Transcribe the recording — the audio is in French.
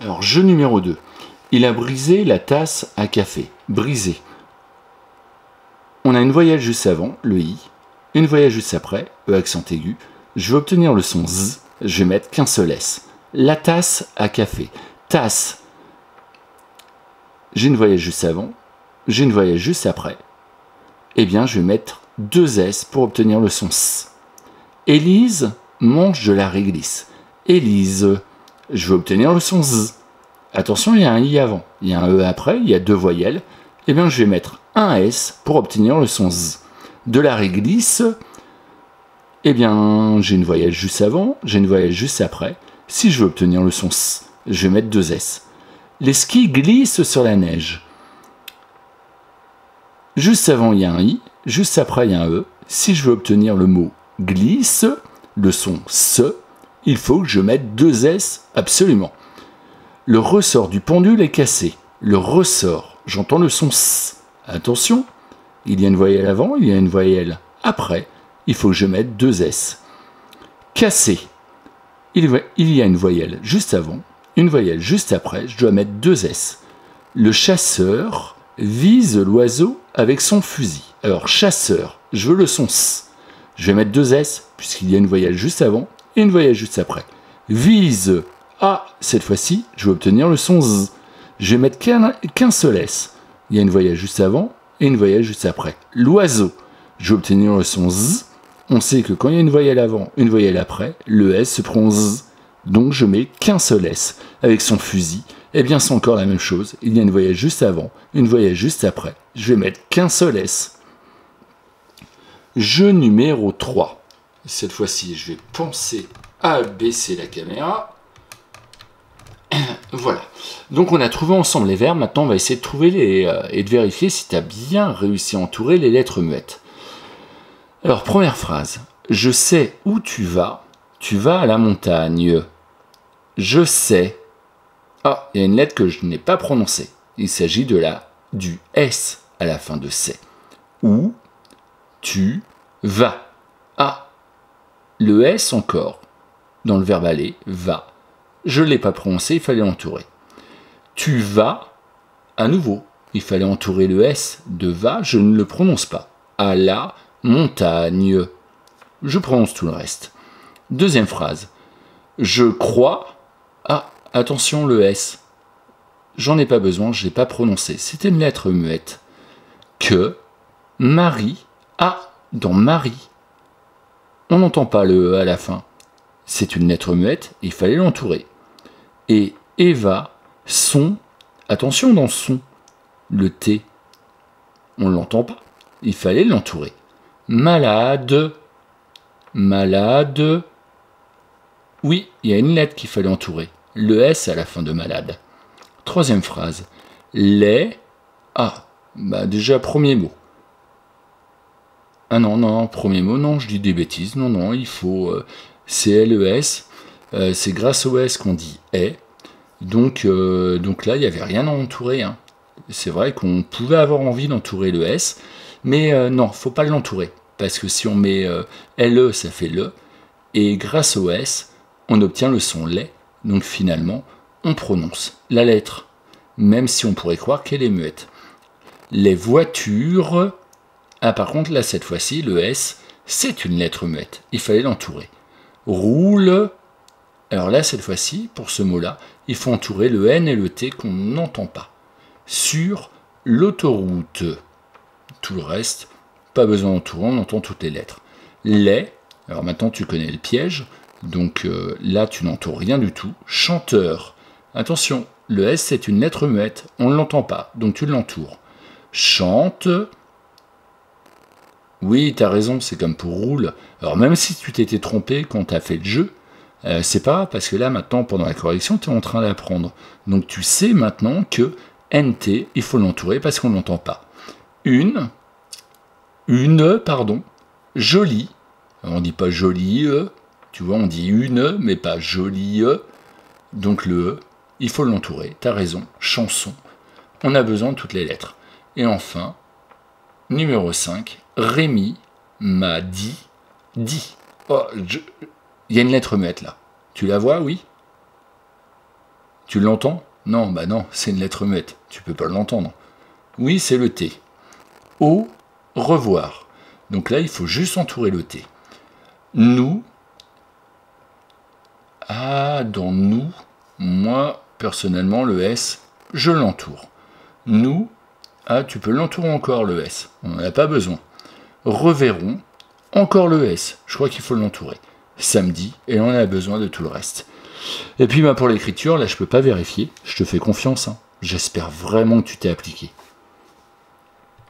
Alors, jeu numéro 2. Il a brisé la tasse à café. Brisé. On a une voyelle juste avant, le I. Une voyelle juste après, E accent aigu. Je veux obtenir le son Z. Je vais mettre qu'un seul S. La tasse à café. Tasse. J'ai une voyelle juste avant. J'ai une voyelle juste après. Eh bien, je vais mettre 2 S pour obtenir le son S. Élise mange de la réglisse. Élise. Je veux obtenir le son Z. Attention, il y a un I avant. Il y a un E après. Il y a 2 voyelles. Eh bien, je vais mettre un S pour obtenir le son Z. De la réglisse. Eh bien, j'ai une voyelle juste avant. J'ai une voyelle juste après. Si je veux obtenir le son S, je vais mettre 2 S. Les skis glissent sur la neige. Juste avant, il y a un I. Juste après, il y a un E. Si je veux obtenir le mot glisse, le son SE, il faut que je mette 2 S absolument. Le ressort du pendule est cassé. Le ressort, j'entends le son S. Attention, il y a une voyelle avant, il y a une voyelle après. Il faut que je mette 2 S. Cassé. Il y a une voyelle juste avant, une voyelle juste après, je dois mettre 2 S. Le chasseur vise l'oiseau avec son fusil. Alors, chasseur, je veux le son S. Je vais mettre 2 S, puisqu'il y a une voyelle juste avant et une voyelle juste après. Vise, cette fois-ci, je vais obtenir le son Z. Je vais mettre qu'un seul S. Il y a une voyelle juste avant et une voyelle juste après. L'oiseau, je vais obtenir le son Z. On sait que quand il y a une voyelle avant, une voyelle après, le S se prend Z. Donc je mets qu'un seul S. Avec son fusil, eh bien c'est encore la même chose. Il y a une voyelle juste avant, une voyelle juste après. Je vais mettre qu'un seul S. Jeu numéro 3. Cette fois-ci, je vais penser à baisser la caméra. Voilà. Donc on a trouvé ensemble les verbes. Maintenant, on va essayer de trouver et de vérifier si tu as bien réussi à entourer les lettres muettes. Alors, première phrase. Je sais où tu vas à la montagne. Je sais. Ah, il y a une lettre que je n'ai pas prononcée. Il s'agit du S à la fin de c'est. Où tu vas. Ah, le S encore. Dans le verbe aller, va. Je ne l'ai pas prononcé, il fallait l'entourer. Tu vas, à nouveau. Il fallait entourer le S de va, je ne le prononce pas. À la montagne. Je prononce tout le reste. Deuxième phrase. Je crois. Ah, attention, le S. J'en ai pas besoin, je ne l'ai pas prononcé. C'était une lettre muette. Que Marie. Ah, dans Marie. On n'entend pas le E à la fin. C'est une lettre muette, il fallait l'entourer. Et Eva, son. Attention dans son. Le T. On ne l'entend pas. Il fallait l'entourer. Malade. Malade. Oui, il y a une lettre qu'il fallait entourer. Le S à la fin de malade. Troisième phrase. Les. Ah, déjà, premier mot. Ah non, premier mot, non, je dis des bêtises. Non, il faut. C'est LES. C'est grâce au S qu'on dit est. Donc là, il n'y avait rien à entourer. Hein. C'est vrai qu'on pouvait avoir envie d'entourer le S. Mais non, faut pas l'entourer. Parce que si on met LE, ça fait le. Et grâce au S, on obtient le son les. Donc finalement, on prononce la lettre. Même si on pourrait croire qu'elle est muette. Les voitures. Ah, par contre, là, cette fois-ci, le S, c'est une lettre muette. Il fallait l'entourer. Roule. Alors là, cette fois-ci, pour ce mot-là, il faut entourer le N et le T qu'on n'entend pas. Sur l'autoroute. Tout le reste, pas besoin d'entourer, on entend toutes les lettres. Les. Alors maintenant, tu connais le piège. Donc là, tu n'entoures rien du tout. Chanteur. Attention, le S, c'est une lettre muette. On ne l'entend pas, donc tu l'entoures. Chante. Oui, t'as raison, c'est comme pour roule. Alors même si tu t'étais trompé quand t'as fait le jeu, c'est pas grave, parce que là, maintenant, pendant la correction, tu es en train d'apprendre. Donc tu sais maintenant que NT, il faut l'entourer parce qu'on ne l'entend pas. Une, jolie. Alors, on dit pas jolie, tu vois, on dit une, mais pas jolie. Donc le E, il faut l'entourer, t'as raison. Chanson, on a besoin de toutes les lettres. Et enfin, numéro 5, Rémi m'a dit. Oh, il y a une lettre muette là. Tu la vois, oui? Tu l'entends? Non, bah non, c'est une lettre muette. Tu peux pas l'entendre. Oui, c'est le T. Au revoir. Donc là, il faut juste entourer le T. Nous. Ah, dans nous, moi, personnellement, le S, je l'entoure. Nous. Ah, tu peux l'entourer encore, le S. On n'en a pas besoin. Reverrons. Encore le S. Je crois qu'il faut l'entourer. Samedi. Et on a besoin de tout le reste. Et puis, pour l'écriture, là, je peux pas vérifier. Je te fais confiance. J'espère vraiment que tu t'es appliqué.